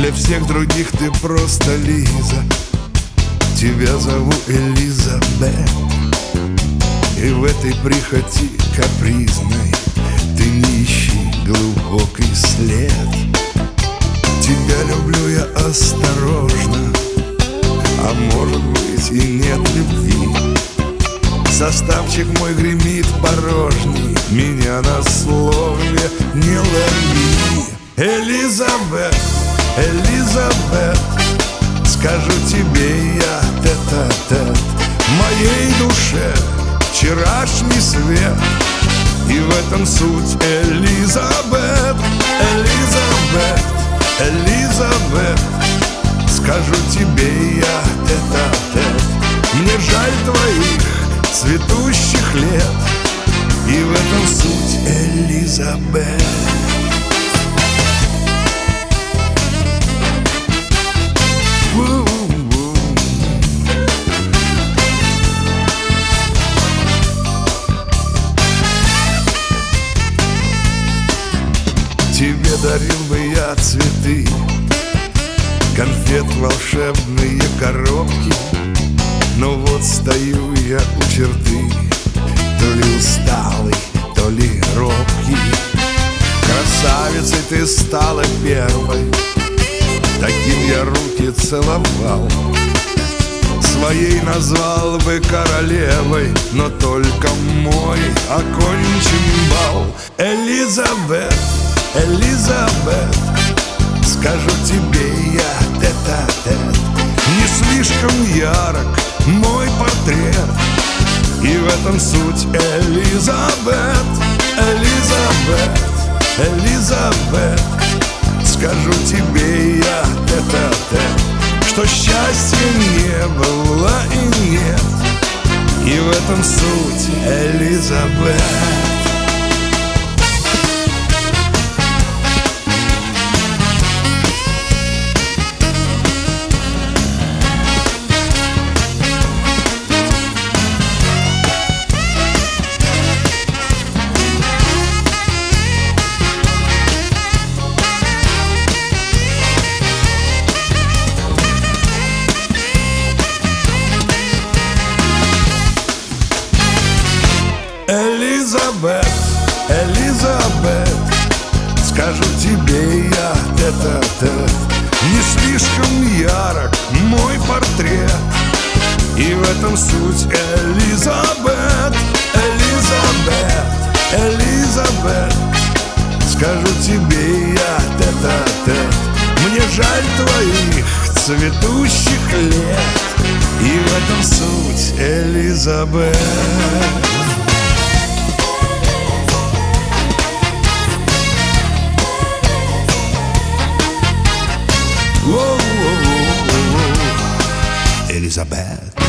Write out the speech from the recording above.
Для всех других ты просто Лиза. Тебя зову Элизабет. И в этой прихоти капризной ты не ищи глубокий след. Тебя люблю я осторожно, а может быть и нет любви. Составчик мой гремит порожний, меня на слове не лови. Элизабет, Элизабет, скажу тебе я тет-а-тет. Моей душе вчерашний свет, и в этом суть. Элизабет, Элизабет, Элизабет, скажу тебе я тет-а-тет. Мне жаль твоих цветущих лет, и в этом суть. Элизабет. Тебе дарил бы я цветы, конфет, волшебные коробки. Но вот стою я у черты, то ли усталый, то ли робкий. Красавицей ты стала первой, таким я руки целовал. Своей назвал бы королевой, но только мой окончен бал. Элизабет, Элизабет, скажу тебе я тет-а-тет. Не слишком ярок мой портрет, и в этом суть. Элизабет, Элизабет, Элизабет, скажу тебе я тет-а-тет, что счастья не было и нет, и в этом суть. Элизабет. Элизабет, Элизабет, скажу тебе я тет-а-тет. Не слишком ярок мой портрет, и в этом суть. Элизабет, Элизабет, Элизабет, скажу тебе я тет-а-тет. Мне жаль твоих цветущих лет, и в этом суть. Элизабет. Elizabeth.